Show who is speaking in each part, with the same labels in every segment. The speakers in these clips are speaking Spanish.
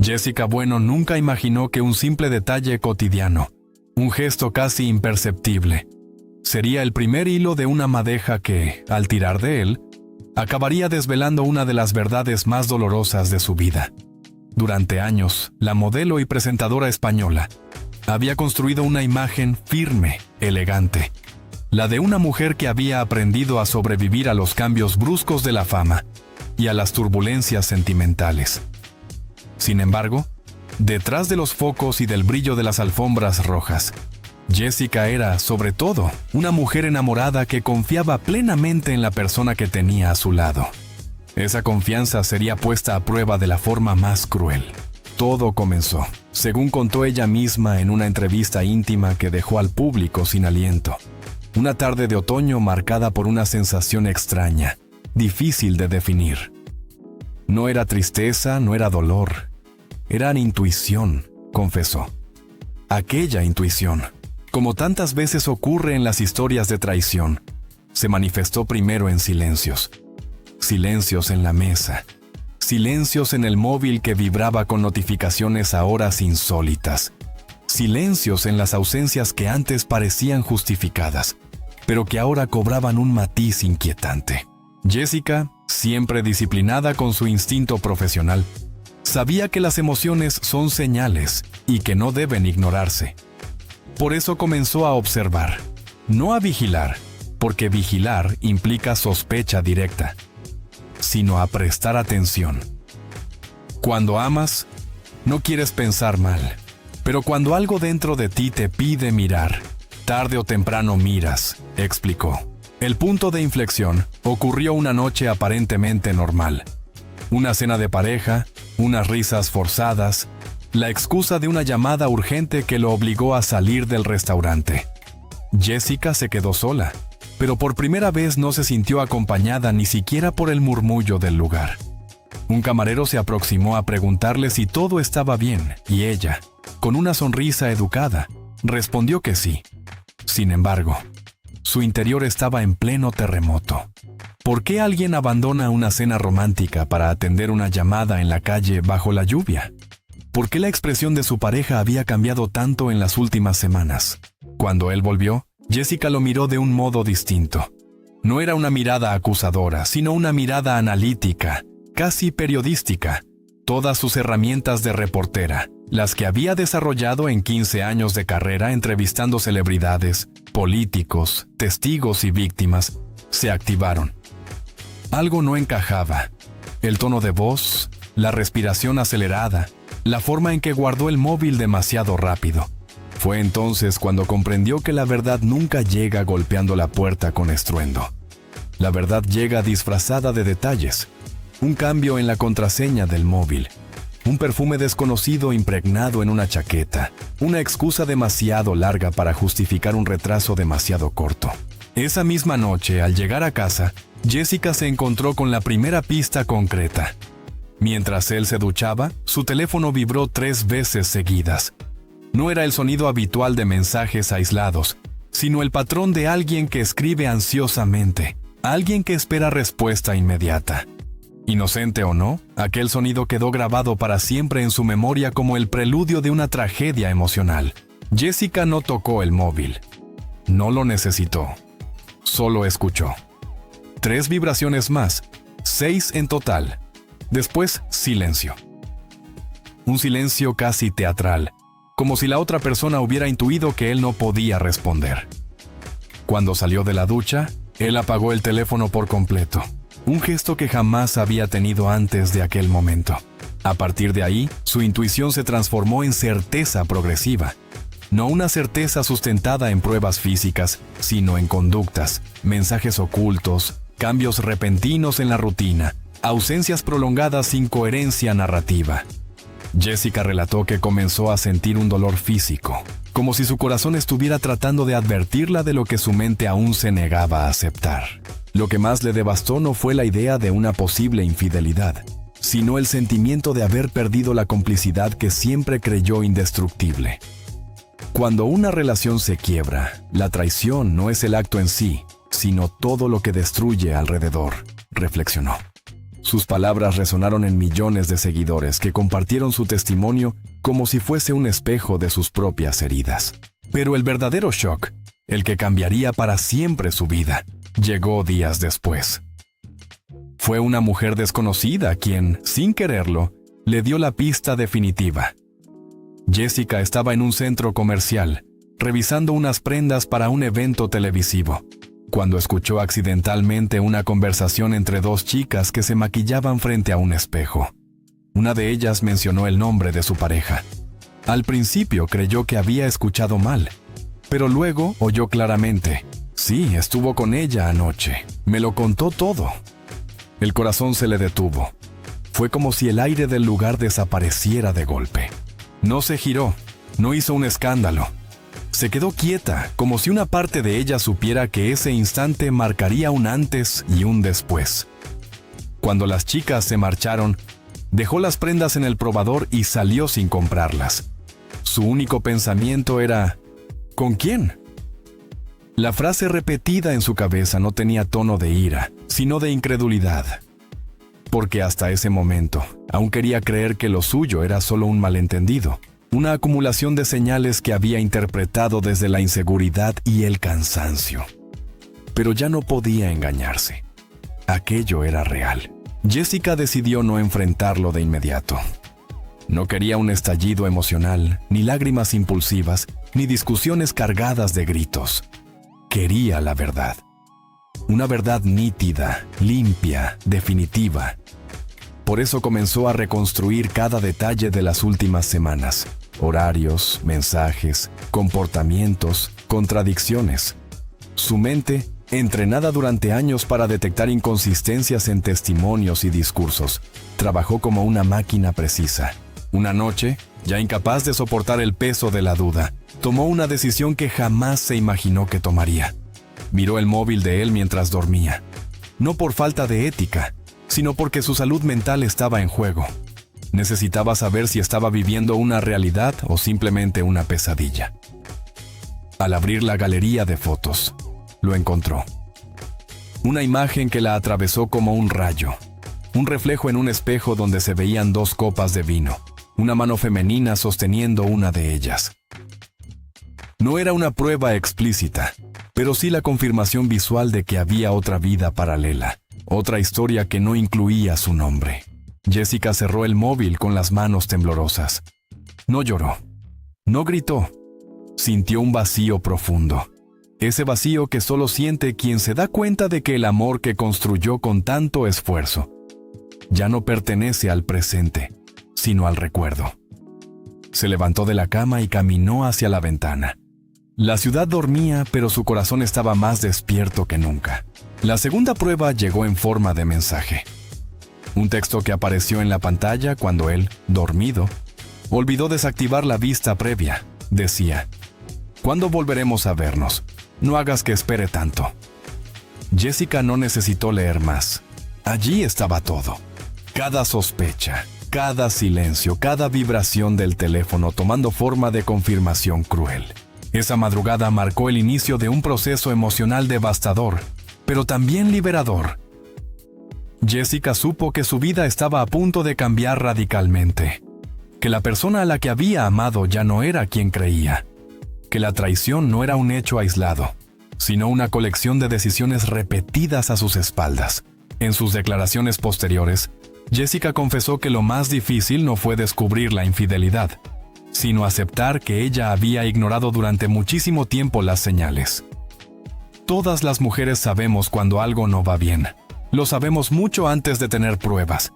Speaker 1: Jessica Bueno nunca imaginó que un simple detalle cotidiano, un gesto casi imperceptible, sería el primer hilo de una madeja que, al tirar de él, acabaría desvelando una de las verdades más dolorosas de su vida. Durante años, la modelo y presentadora española había construido una imagen firme, elegante, la de una mujer que había aprendido a sobrevivir a los cambios bruscos de la fama y a las turbulencias sentimentales. Sin embargo, detrás de los focos y del brillo de las alfombras rojas, Jessica era, sobre todo, una mujer enamorada que confiaba plenamente en la persona que tenía a su lado. Esa confianza sería puesta a prueba de la forma más cruel. Todo comenzó, según contó ella misma en una entrevista íntima que dejó al público sin aliento. Una tarde de otoño marcada por una sensación extraña, difícil de definir. No era tristeza, no era dolor. Era intuición, confesó. Aquella intuición, como tantas veces ocurre en las historias de traición, se manifestó primero en silencios. Silencios en la mesa. Silencios en el móvil que vibraba con notificaciones a horas insólitas. Silencios en las ausencias que antes parecían justificadas, pero que ahora cobraban un matiz inquietante. Jessica, siempre disciplinada con su instinto profesional, sabía que las emociones son señales y que no deben ignorarse. Por eso comenzó a observar, no a vigilar, porque vigilar implica sospecha directa, sino a prestar atención. Cuando amas, no quieres pensar mal, pero cuando algo dentro de ti te pide mirar, tarde o temprano miras, explicó. El punto de inflexión ocurrió una noche aparentemente normal. Una cena de pareja, unas risas forzadas, la excusa de una llamada urgente que lo obligó a salir del restaurante. Jessica se quedó sola, pero por primera vez no se sintió acompañada ni siquiera por el murmullo del lugar. Un camarero se aproximó a preguntarle si todo estaba bien, y ella, con una sonrisa educada, respondió que sí. Sin embargo, su interior estaba en pleno terremoto. ¿Por qué alguien abandona una cena romántica para atender una llamada en la calle bajo la lluvia? ¿Por qué la expresión de su pareja había cambiado tanto en las últimas semanas? Cuando él volvió, Jessica lo miró de un modo distinto. No era una mirada acusadora, sino una mirada analítica, casi periodística. Todas sus herramientas de reportera, las que había desarrollado en 15 años de carrera entrevistando celebridades, políticos, testigos y víctimas, se activaron. Algo no encajaba. El tono de voz, la respiración acelerada, la forma en que guardó el móvil demasiado rápido. Fue entonces cuando comprendió que la verdad nunca llega golpeando la puerta con estruendo. La verdad llega disfrazada de detalles. Un cambio en la contraseña del móvil, un perfume desconocido impregnado en una chaqueta, una excusa demasiado larga para justificar un retraso demasiado corto. Esa misma noche, al llegar a casa, Jessica se encontró con la primera pista concreta. Mientras él se duchaba, su teléfono vibró 3 veces seguidas. No era el sonido habitual de mensajes aislados, sino el patrón de alguien que escribe ansiosamente, alguien que espera respuesta inmediata. Inocente o no, aquel sonido quedó grabado para siempre en su memoria como el preludio de una tragedia emocional. Jessica no tocó el móvil. No lo necesitó. Solo escuchó. 3 vibraciones más, 6 en total. Después, silencio. Un silencio casi teatral, como si la otra persona hubiera intuido que él no podía responder. Cuando salió de la ducha, él apagó el teléfono por completo. Un gesto que jamás había tenido antes de aquel momento. A partir de ahí, su intuición se transformó en certeza progresiva. No una certeza sustentada en pruebas físicas, sino en conductas, mensajes ocultos, cambios repentinos en la rutina, ausencias prolongadas sin coherencia narrativa. Jessica relató que comenzó a sentir un dolor físico, como si su corazón estuviera tratando de advertirla de lo que su mente aún se negaba a aceptar. Lo que más le devastó no fue la idea de una posible infidelidad, sino el sentimiento de haber perdido la complicidad que siempre creyó indestructible. Cuando una relación se quiebra, la traición no es el acto en sí, sino todo lo que destruye alrededor, reflexionó. Sus palabras resonaron en millones de seguidores que compartieron su testimonio como si fuese un espejo de sus propias heridas. Pero el verdadero shock, el que cambiaría para siempre su vida, llegó días después. Fue una mujer desconocida quien, sin quererlo, le dio la pista definitiva. Jessica estaba en un centro comercial, revisando unas prendas para un evento televisivo, cuando escuchó accidentalmente una conversación entre dos chicas que se maquillaban frente a un espejo. Una de ellas mencionó el nombre de su pareja. Al principio creyó que había escuchado mal, pero luego oyó claramente: «Sí, estuvo con ella anoche. Me lo contó todo». El corazón se le detuvo. Fue como si el aire del lugar desapareciera de golpe. No se giró, no hizo un escándalo. Se quedó quieta, como si una parte de ella supiera que ese instante marcaría un antes y un después. Cuando las chicas se marcharon, dejó las prendas en el probador y salió sin comprarlas. Su único pensamiento era: ¿con quién? La frase repetida en su cabeza no tenía tono de ira, sino de incredulidad. Porque hasta ese momento, aún quería creer que lo suyo era solo un malentendido, una acumulación de señales que había interpretado desde la inseguridad y el cansancio. Pero ya no podía engañarse. Aquello era real. Jessica decidió no enfrentarlo de inmediato. No quería un estallido emocional, ni lágrimas impulsivas, ni discusiones cargadas de gritos. Quería la verdad. Una verdad nítida, limpia, definitiva. Por eso comenzó a reconstruir cada detalle de las últimas semanas. Horarios, mensajes, comportamientos, contradicciones. Su mente, entrenada durante años para detectar inconsistencias en testimonios y discursos, trabajó como una máquina precisa. Una noche, ya incapaz de soportar el peso de la duda, tomó una decisión que jamás se imaginó que tomaría. Miró el móvil de él mientras dormía. No por falta de ética, sino porque su salud mental estaba en juego. Necesitaba saber si estaba viviendo una realidad o simplemente una pesadilla. Al abrir la galería de fotos, lo encontró. Una imagen que la atravesó como un rayo. Un reflejo en un espejo donde se veían dos copas de vino. Una mano femenina sosteniendo una de ellas. No era una prueba explícita, pero sí la confirmación visual de que había otra vida paralela, otra historia que no incluía su nombre. Jessica cerró el móvil con las manos temblorosas. No lloró, no gritó, sintió un vacío profundo. Ese vacío que solo siente quien se da cuenta de que el amor que construyó con tanto esfuerzo ya no pertenece al presente, sino al recuerdo. Se levantó de la cama y caminó hacia la ventana. La ciudad dormía, pero su corazón estaba más despierto que nunca. La segunda prueba llegó en forma de mensaje. Un texto que apareció en la pantalla cuando él, dormido, olvidó desactivar la vista previa. Decía: «¿Cuándo volveremos a vernos? No hagas que espere tanto». Jessica no necesitó leer más. Allí estaba todo. Cada sospecha, cada silencio, cada vibración del teléfono tomando forma de confirmación cruel. Esa madrugada marcó el inicio de un proceso emocional devastador, pero también liberador. Jessica supo que su vida estaba a punto de cambiar radicalmente, que la persona a la que había amado ya no era quien creía, que la traición no era un hecho aislado, sino una colección de decisiones repetidas a sus espaldas. En sus declaraciones posteriores, Jessica confesó que lo más difícil no fue descubrir la infidelidad, sino aceptar que ella había ignorado durante muchísimo tiempo las señales. Todas las mujeres sabemos cuando algo no va bien. Lo sabemos mucho antes de tener pruebas,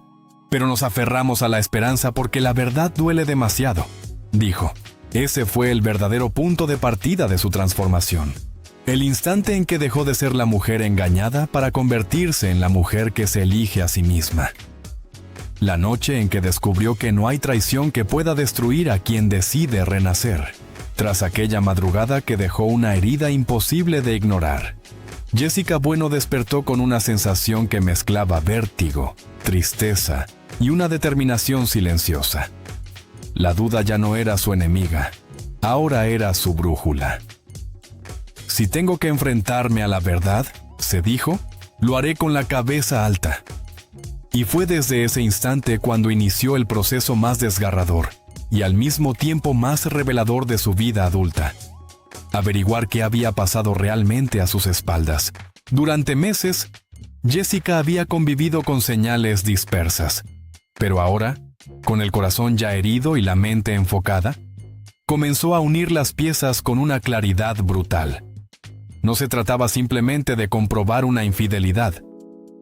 Speaker 1: pero nos aferramos a la esperanza porque la verdad duele demasiado, dijo. Ese fue el verdadero punto de partida de su transformación. El instante en que dejó de ser la mujer engañada para convertirse en la mujer que se elige a sí misma. La noche en que descubrió que no hay traición que pueda destruir a quien decide renacer. Tras aquella madrugada que dejó una herida imposible de ignorar, Jessica Bueno despertó con una sensación que mezclaba vértigo, tristeza y una determinación silenciosa. La duda ya no era su enemiga, ahora era su brújula. Si tengo que enfrentarme a la verdad, se dijo, lo haré con la cabeza alta. Y fue desde ese instante cuando inició el proceso más desgarrador y al mismo tiempo más revelador de su vida adulta. Averiguar qué había pasado realmente a sus espaldas. Durante meses, Jessica había convivido con señales dispersas, pero ahora, con el corazón ya herido y la mente enfocada, comenzó a unir las piezas con una claridad brutal. No se trataba simplemente de comprobar una infidelidad.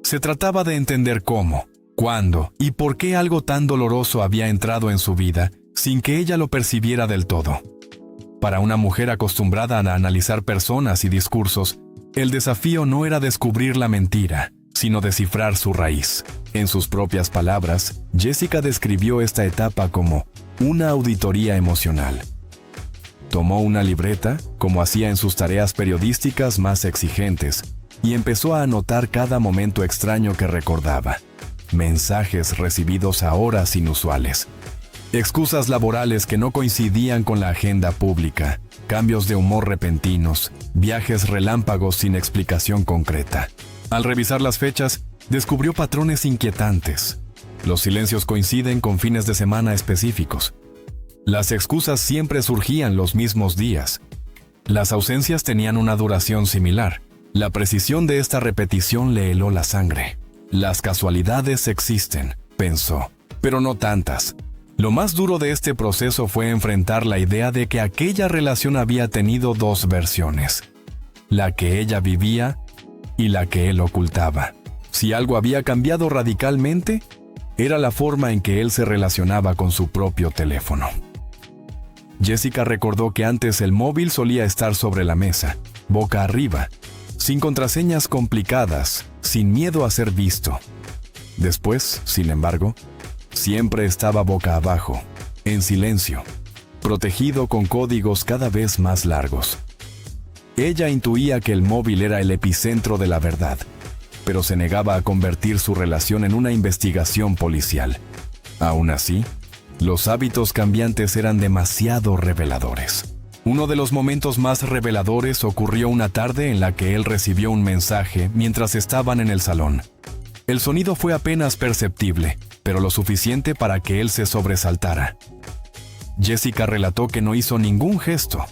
Speaker 1: Se trataba de entender cómo, cuándo y por qué algo tan doloroso había entrado en su vida sin que ella lo percibiera del todo. Para una mujer acostumbrada a analizar personas y discursos, el desafío no era descubrir la mentira, sino descifrar su raíz. En sus propias palabras, Jessica describió esta etapa como una auditoría emocional. Tomó una libreta, como hacía en sus tareas periodísticas más exigentes, y empezó a anotar cada momento extraño que recordaba. Mensajes recibidos a horas inusuales. Excusas laborales que no coincidían con la agenda pública. Cambios de humor repentinos. Viajes relámpagos sin explicación concreta. Al revisar las fechas, descubrió patrones inquietantes. Los silencios coinciden con fines de semana específicos. Las excusas siempre surgían los mismos días. Las ausencias tenían una duración similar. La precisión de esta repetición le heló la sangre. Las casualidades existen, pensó, pero no tantas. Lo más duro de este proceso fue enfrentar la idea de que aquella relación había tenido dos versiones. La que ella vivía y la que él ocultaba. Si algo había cambiado radicalmente, era la forma en que él se relacionaba con su propio teléfono. Jessica recordó que antes el móvil solía estar sobre la mesa, boca arriba, sin contraseñas complicadas, sin miedo a ser visto. Después, sin embargo, siempre estaba boca abajo, en silencio, protegido con códigos cada vez más largos. Ella intuía que el móvil era el epicentro de la verdad, pero se negaba a convertir su relación en una investigación policial. Aún así, los hábitos cambiantes eran demasiado reveladores. Uno de los momentos más reveladores ocurrió una tarde en la que él recibió un mensaje mientras estaban en el salón. El sonido fue apenas perceptible, pero lo suficiente para que él se sobresaltara. Jessica relató que no hizo ningún gesto,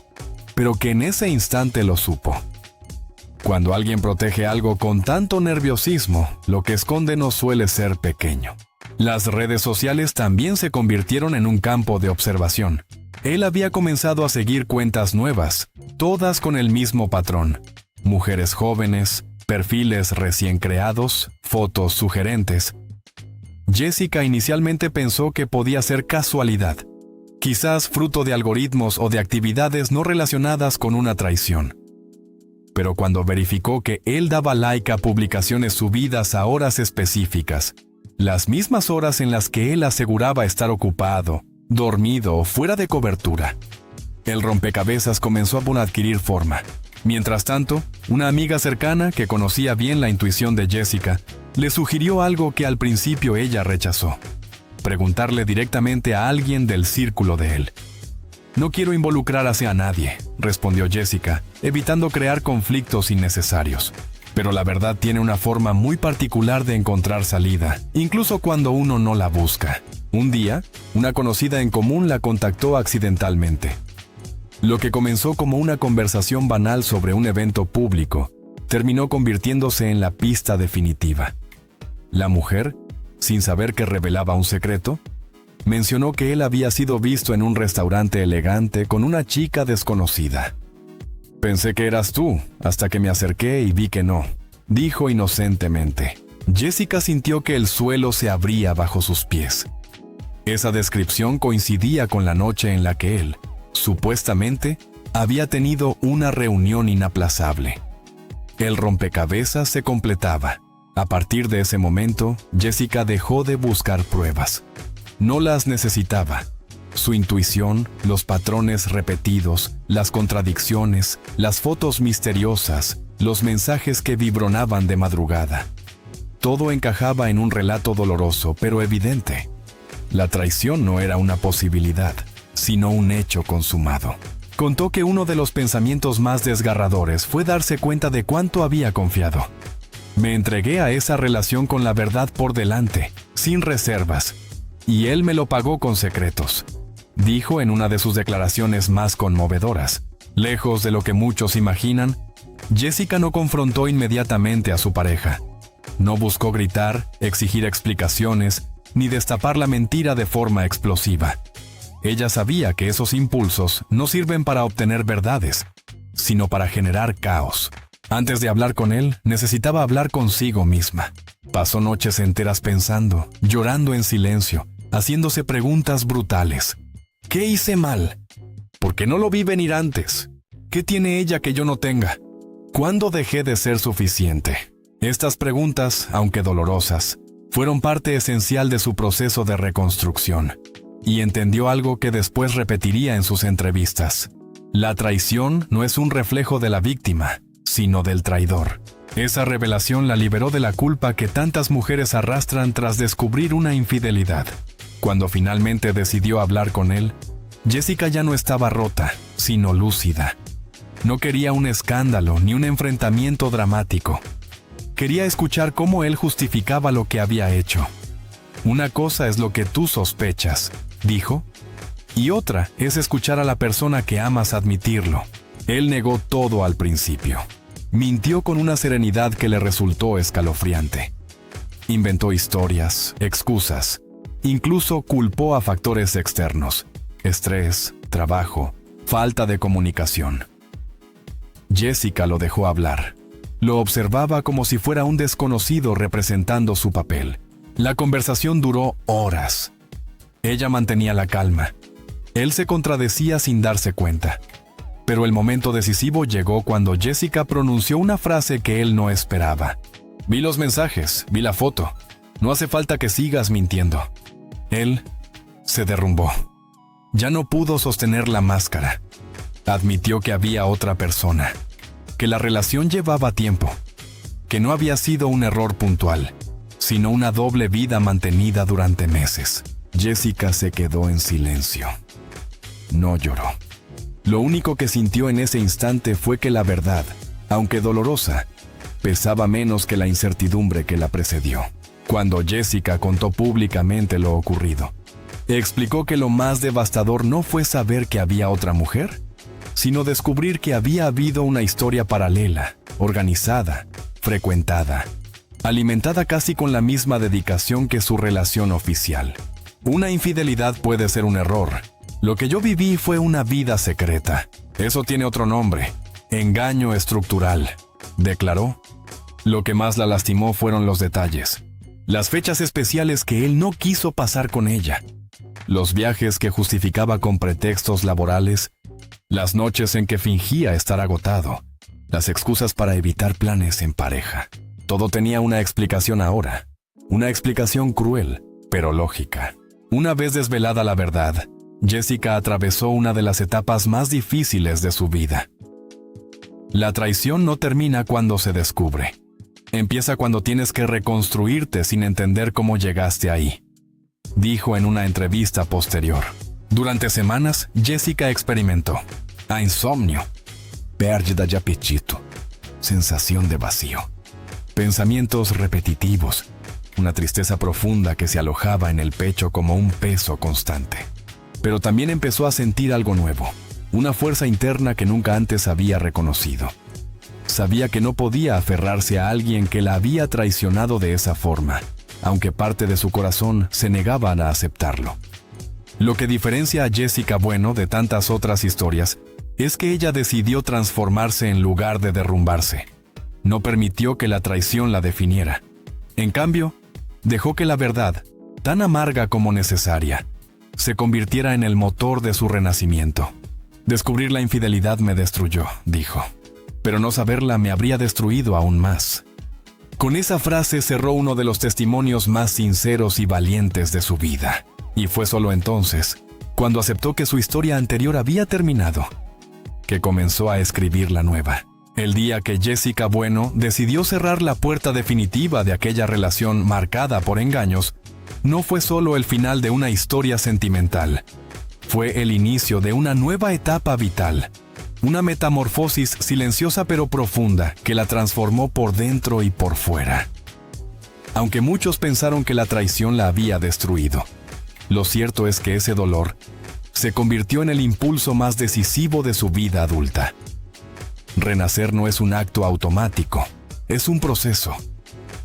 Speaker 1: pero que en ese instante lo supo. Cuando alguien protege algo con tanto nerviosismo, lo que esconde no suele ser pequeño. Las redes sociales también se convirtieron en un campo de observación. Él había comenzado a seguir cuentas nuevas, todas con el mismo patrón. Mujeres jóvenes, perfiles recién creados, fotos sugerentes. Jessica inicialmente pensó que podía ser casualidad, quizás fruto de algoritmos o de actividades no relacionadas con una traición. Pero cuando verificó que él daba like a publicaciones subidas a horas específicas, las mismas horas en las que él aseguraba estar ocupado, dormido o fuera de cobertura, el rompecabezas comenzó a adquirir forma. Mientras tanto, una amiga cercana que conocía bien la intuición de Jessica le sugirió algo que al principio ella rechazó: preguntarle directamente a alguien del círculo de él. «No quiero involucrar a nadie», respondió Jessica, evitando crear conflictos innecesarios. Pero la verdad tiene una forma muy particular de encontrar salida, incluso cuando uno no la busca. Un día, una conocida en común la contactó accidentalmente. Lo que comenzó como una conversación banal sobre un evento público, terminó convirtiéndose en la pista definitiva. La mujer, sin saber que revelaba un secreto, mencionó que él había sido visto en un restaurante elegante con una chica desconocida. «Pensé que eras tú, hasta que me acerqué y vi que no», dijo inocentemente. Jessica sintió que el suelo se abría bajo sus pies. Esa descripción coincidía con la noche en la que él, supuestamente, había tenido una reunión inaplazable. El rompecabezas se completaba. A partir de ese momento, Jessica dejó de buscar pruebas. No las necesitaba. Su intuición, los patrones repetidos, las contradicciones, las fotos misteriosas, los mensajes que vibronaban de madrugada. Todo encajaba en un relato doloroso, pero evidente. La traición no era una posibilidad, sino un hecho consumado. Contó que uno de los pensamientos más desgarradores fue darse cuenta de cuánto había confiado. Me entregué a esa relación con la verdad por delante, sin reservas, y él me lo pagó con secretos, dijo en una de sus declaraciones más conmovedoras. Lejos de lo que muchos imaginan, Jessica no confrontó inmediatamente a su pareja. No buscó gritar, exigir explicaciones, ni destapar la mentira de forma explosiva. Ella sabía que esos impulsos no sirven para obtener verdades, sino para generar caos. Antes de hablar con él, necesitaba hablar consigo misma. Pasó noches enteras pensando, llorando en silencio, haciéndose preguntas brutales. ¿Qué hice mal? ¿Por qué no lo vi venir antes? ¿Qué tiene ella que yo no tenga? ¿Cuándo dejé de ser suficiente? Estas preguntas, aunque dolorosas, fueron parte esencial de su proceso de reconstrucción, y entendió algo que después repetiría en sus entrevistas. La traición no es un reflejo de la víctima, sino del traidor. Esa revelación la liberó de la culpa que tantas mujeres arrastran tras descubrir una infidelidad. Cuando finalmente decidió hablar con él, Jessica ya no estaba rota, sino lúcida. No quería un escándalo ni un enfrentamiento dramático. Quería escuchar cómo él justificaba lo que había hecho. Una cosa es lo que tú sospechas, dijo, y otra es escuchar a la persona que amas admitirlo. Él negó todo al principio. Mintió con una serenidad que le resultó escalofriante. Inventó historias, excusas, incluso culpó a factores externos: estrés, trabajo, falta de comunicación. Jessica lo dejó hablar. Lo observaba como si fuera un desconocido representando su papel. La conversación duró horas. Ella mantenía la calma. Él se contradecía sin darse cuenta. Pero el momento decisivo llegó cuando Jessica pronunció una frase que él no esperaba. Vi los mensajes, vi la foto. No hace falta que sigas mintiendo. Él se derrumbó. Ya no pudo sostener la máscara. Admitió que había otra persona, que la relación llevaba tiempo, que no había sido un error puntual, sino una doble vida mantenida durante meses. Jessica se quedó en silencio. No lloró. Lo único que sintió en ese instante fue que la verdad, aunque dolorosa, pesaba menos que la incertidumbre que la precedió. Cuando Jessica contó públicamente lo ocurrido, explicó que lo más devastador no fue saber que había otra mujer, sino descubrir que había habido una historia paralela, organizada, frecuentada, alimentada casi con la misma dedicación que su relación oficial. Una infidelidad puede ser un error. Lo que yo viví fue una vida secreta. Eso tiene otro nombre: engaño estructural, declaró. Lo que más la lastimó fueron los detalles. Las fechas especiales que él no quiso pasar con ella. Los viajes que justificaba con pretextos laborales. Las noches en que fingía estar agotado. Las excusas para evitar planes en pareja. Todo tenía una explicación ahora. Una explicación cruel, pero lógica. Una vez desvelada la verdad, Jessica atravesó una de las etapas más difíciles de su vida. La traición no termina cuando se descubre. Empieza cuando tienes que reconstruirte sin entender cómo llegaste ahí, dijo en una entrevista posterior. Durante semanas, Jessica experimentó insomnio, pérdida de apetito, sensación de vacío, pensamientos repetitivos, una tristeza profunda que se alojaba en el pecho como un peso constante. Pero también empezó a sentir algo nuevo, una fuerza interna que nunca antes había reconocido. Sabía que no podía aferrarse a alguien que la había traicionado de esa forma, aunque parte de su corazón se negaba a aceptarlo. Lo que diferencia a Jessica Bueno de tantas otras historias es que ella decidió transformarse en lugar de derrumbarse. No permitió que la traición la definiera. En cambio, dejó que la verdad, tan amarga como necesaria, se convirtiera en el motor de su renacimiento. Descubrir la infidelidad me destruyó, dijo, pero no saberla me habría destruido aún más. Con esa frase cerró uno de los testimonios más sinceros y valientes de su vida. Y fue solo entonces, cuando aceptó que su historia anterior había terminado, que comenzó a escribir la nueva. El día que Jessica Bueno decidió cerrar la puerta definitiva de aquella relación marcada por engaños, no fue solo el final de una historia sentimental. Fue el inicio de una nueva etapa vital. Una metamorfosis silenciosa pero profunda que la transformó por dentro y por fuera. Aunque muchos pensaron que la traición la había destruido, lo cierto es que ese dolor se convirtió en el impulso más decisivo de su vida adulta. Renacer no es un acto automático, es un proceso.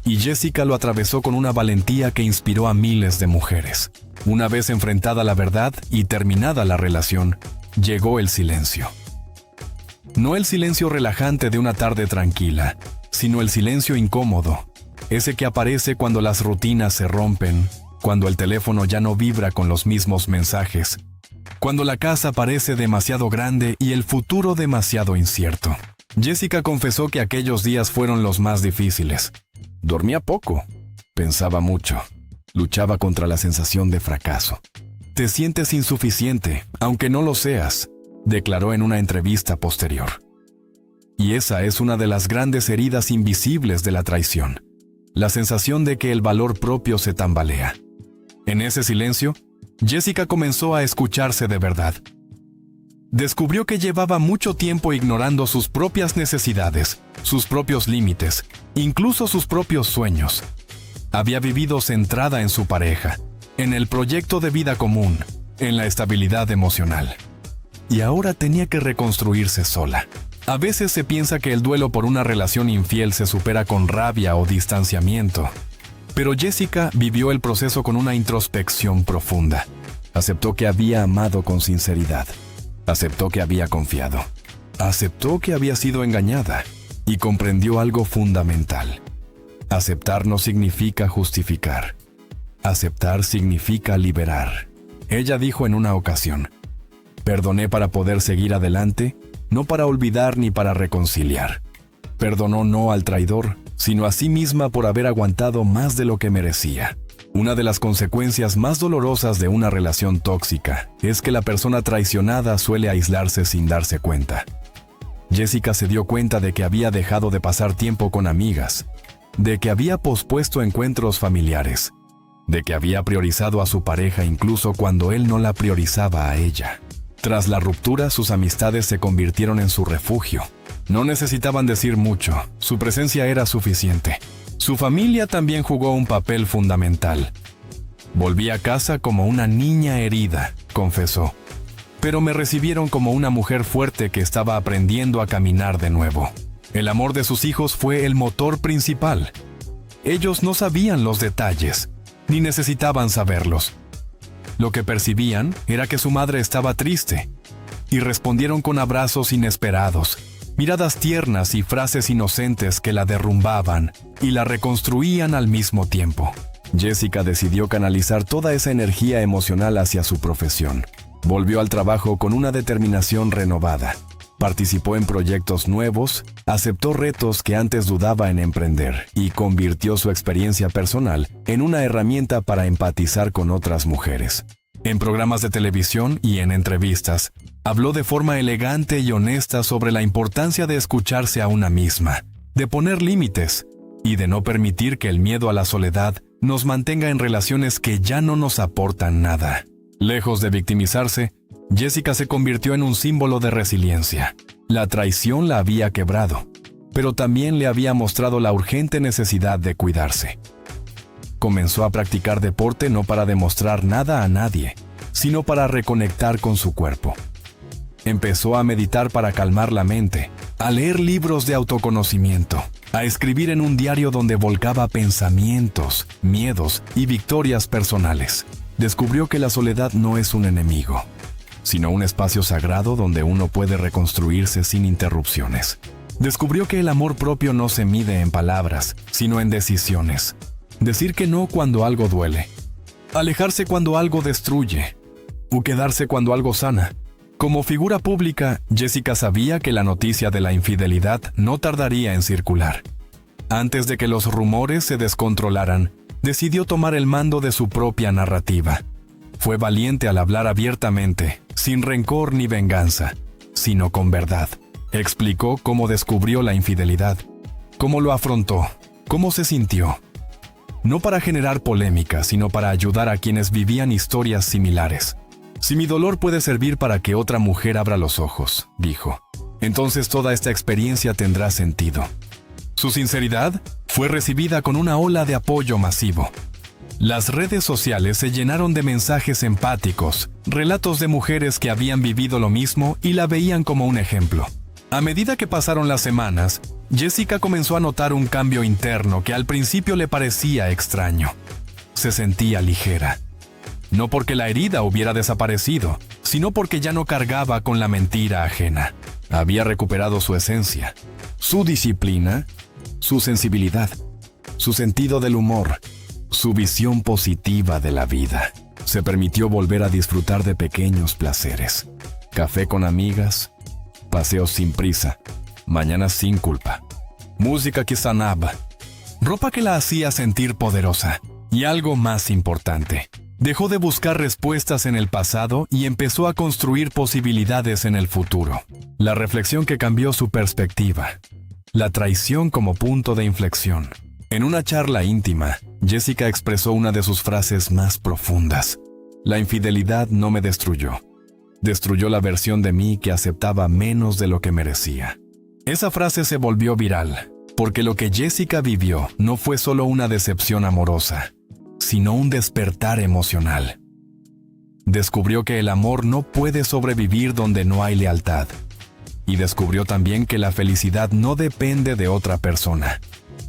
Speaker 1: Y Jessica lo atravesó con una valentía que inspiró a miles de mujeres. Una vez enfrentada la verdad y terminada la relación, llegó el silencio. No el silencio relajante de una tarde tranquila, sino el silencio incómodo, ese que aparece cuando las rutinas se rompen, cuando el teléfono ya no vibra con los mismos mensajes, cuando la casa parece demasiado grande y el futuro demasiado incierto. Jessica confesó que aquellos días fueron los más difíciles. Dormía poco, pensaba mucho, luchaba contra la sensación de fracaso. Te sientes insuficiente, aunque no lo seas, declaró en una entrevista posterior. Y esa es una de las grandes heridas invisibles de la traición, la sensación de que el valor propio se tambalea. En ese silencio, Jessica comenzó a escucharse de verdad. Descubrió que llevaba mucho tiempo ignorando sus propias necesidades, sus propios límites, incluso sus propios sueños. Había vivido centrada en su pareja, en el proyecto de vida común, en la estabilidad emocional. Y ahora tenía que reconstruirse sola. A veces se piensa que el duelo por una relación infiel se supera con rabia o distanciamiento. Pero Jessica vivió el proceso con una introspección profunda. Aceptó que había amado con sinceridad. Aceptó que había confiado. Aceptó que había sido engañada. Y comprendió algo fundamental. Aceptar no significa justificar. Aceptar significa liberar. Ella dijo en una ocasión: perdoné para poder seguir adelante, no para olvidar ni para reconciliar. Perdonó no al traidor, sino a sí misma por haber aguantado más de lo que merecía. Una de las consecuencias más dolorosas de una relación tóxica es que la persona traicionada suele aislarse sin darse cuenta. Jessica se dio cuenta de que había dejado de pasar tiempo con amigas, de que había pospuesto encuentros familiares, de que había priorizado a su pareja incluso cuando él no la priorizaba a ella. Tras la ruptura, sus amistades se convirtieron en su refugio. No necesitaban decir mucho, su presencia era suficiente. Su familia también jugó un papel fundamental. Volví a casa como una niña herida, confesó. Pero me recibieron como una mujer fuerte que estaba aprendiendo a caminar de nuevo. El amor de sus hijos fue el motor principal. Ellos no sabían los detalles, ni necesitaban saberlos. Lo que percibían era que su madre estaba triste, y respondieron con abrazos inesperados, miradas tiernas y frases inocentes que la derrumbaban y la reconstruían al mismo tiempo. Jessica decidió canalizar toda esa energía emocional hacia su profesión. Volvió al trabajo con una determinación renovada. Participó en proyectos nuevos, aceptó retos que antes dudaba en emprender y convirtió su experiencia personal en una herramienta para empatizar con otras mujeres. En programas de televisión y en entrevistas, habló de forma elegante y honesta sobre la importancia de escucharse a una misma, de poner límites y de no permitir que el miedo a la soledad nos mantenga en relaciones que ya no nos aportan nada. Lejos de victimizarse, Jessica se convirtió en un símbolo de resiliencia. La traición la había quebrado, pero también le había mostrado la urgente necesidad de cuidarse. Comenzó a practicar deporte no para demostrar nada a nadie, sino para reconectar con su cuerpo. Empezó a meditar para calmar la mente, a leer libros de autoconocimiento, a escribir en un diario donde volcaba pensamientos, miedos y victorias personales. Descubrió que la soledad no es un enemigo, sino un espacio sagrado donde uno puede reconstruirse sin interrupciones. Descubrió que el amor propio no se mide en palabras, sino en decisiones. Decir que no cuando algo duele, alejarse cuando algo destruye, o quedarse cuando algo sana. Como figura pública, Jessica sabía que la noticia de la infidelidad no tardaría en circular. Antes de que los rumores se descontrolaran, decidió tomar el mando de su propia narrativa. Fue valiente al hablar abiertamente, sin rencor ni venganza, sino con verdad. Explicó cómo descubrió la infidelidad, cómo lo afrontó, cómo se sintió. No para generar polémica, sino para ayudar a quienes vivían historias similares. Si mi dolor puede servir para que otra mujer abra los ojos, dijo, entonces toda esta experiencia tendrá sentido. Su sinceridad fue recibida con una ola de apoyo masivo. Las redes sociales se llenaron de mensajes empáticos, relatos de mujeres que habían vivido lo mismo y la veían como un ejemplo. A medida que pasaron las semanas, Jessica comenzó a notar un cambio interno que al principio le parecía extraño. Se sentía ligera. No porque la herida hubiera desaparecido, sino porque ya no cargaba con la mentira ajena. Había recuperado su esencia, su disciplina, su sensibilidad, su sentido del humor, su visión positiva de la vida. Se permitió volver a disfrutar de pequeños placeres. Café con amigas, paseos sin prisa, mañanas sin culpa, música que sanaba, ropa que la hacía sentir poderosa. Y algo más importante, dejó de buscar respuestas en el pasado y empezó a construir posibilidades en el futuro. La reflexión que cambió su perspectiva. La traición como punto de inflexión. En una charla íntima, Jessica expresó una de sus frases más profundas. La infidelidad no me destruyó. Destruyó la versión de mí que aceptaba menos de lo que merecía. Esa frase se volvió viral, porque lo que Jessica vivió no fue solo una decepción amorosa, sino un despertar emocional. Descubrió que el amor no puede sobrevivir donde no hay lealtad. Y descubrió también que la felicidad no depende de otra persona,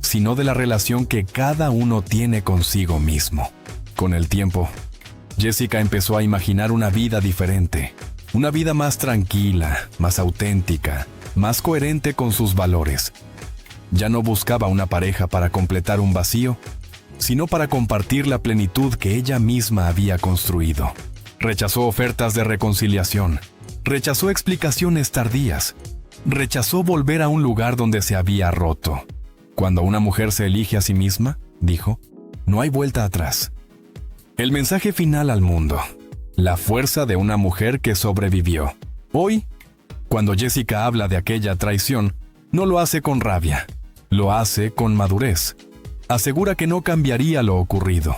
Speaker 1: sino de la relación que cada uno tiene consigo mismo. Con el tiempo, Jessica empezó a imaginar una vida diferente, una vida más tranquila, más auténtica, más coherente con sus valores. Ya no buscaba una pareja para completar un vacío, sino para compartir la plenitud que ella misma había construido. Rechazó ofertas de reconciliación, rechazó explicaciones tardías, rechazó volver a un lugar donde se había roto. Cuando una mujer se elige a sí misma, dijo, no hay vuelta atrás. El mensaje final al mundo, la fuerza de una mujer que sobrevivió. Hoy, cuando Jessica habla de aquella traición, no lo hace con rabia, lo hace con madurez. Asegura que no cambiaría lo ocurrido,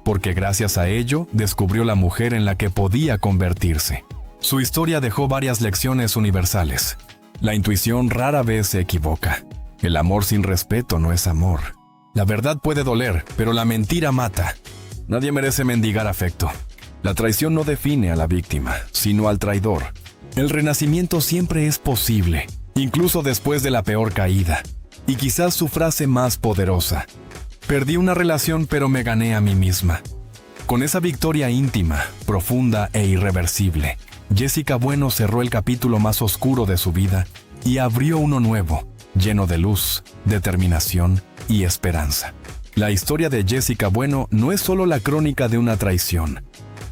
Speaker 1: porque gracias a ello descubrió la mujer en la que podía convertirse. Su historia dejó varias lecciones universales. La intuición rara vez se equivoca. El amor sin respeto no es amor. La verdad puede doler, pero la mentira mata. Nadie merece mendigar afecto. La traición no define a la víctima, sino al traidor. El renacimiento siempre es posible, incluso después de la peor caída. Y quizás su frase más poderosa: perdí una relación pero me gané a mí misma. Con esa victoria íntima, profunda e irreversible, Jessica Bueno cerró el capítulo más oscuro de su vida y abrió uno nuevo, lleno de luz, determinación y esperanza. La historia de Jessica Bueno no es solo la crónica de una traición,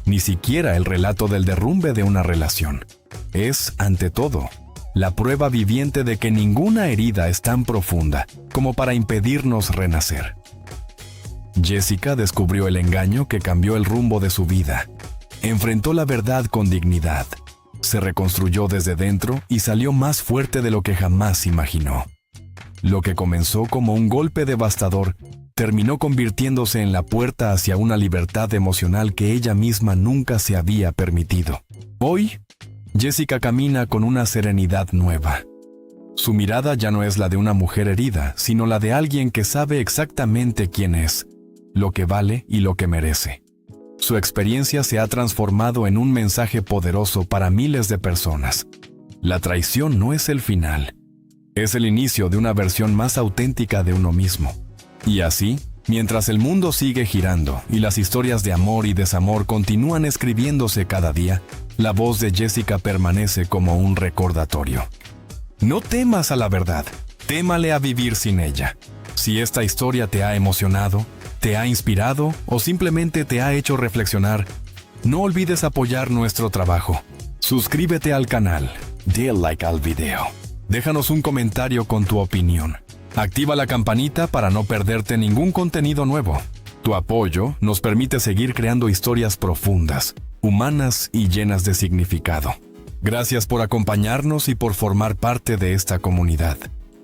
Speaker 1: ni siquiera el relato del derrumbe de una relación. Es, ante todo, la prueba viviente de que ninguna herida es tan profunda como para impedirnos renacer. Jessica descubrió el engaño que cambió el rumbo de su vida. Enfrentó la verdad con dignidad. Se reconstruyó desde dentro y salió más fuerte de lo que jamás imaginó. Lo que comenzó como un golpe devastador terminó convirtiéndose en la puerta hacia una libertad emocional que ella misma nunca se había permitido. Hoy, Jessica camina con una serenidad nueva. Su mirada ya no es la de una mujer herida, sino la de alguien que sabe exactamente quién es, lo que vale y lo que merece. Su experiencia se ha transformado en un mensaje poderoso para miles de personas. La traición no es el final, es el inicio de una versión más auténtica de uno mismo. Y así, mientras el mundo sigue girando y las historias de amor y desamor continúan escribiéndose cada día, la voz de Jessica permanece como un recordatorio. No temas a la verdad, témale a vivir sin ella. Si esta historia te ha emocionado, te ha inspirado o simplemente te ha hecho reflexionar, no olvides apoyar nuestro trabajo. Suscríbete al canal, dale like al video. Déjanos un comentario con tu opinión. Activa la campanita para no perderte ningún contenido nuevo. Tu apoyo nos permite seguir creando historias profundas, humanas y llenas de significado. Gracias por acompañarnos y por formar parte de esta comunidad.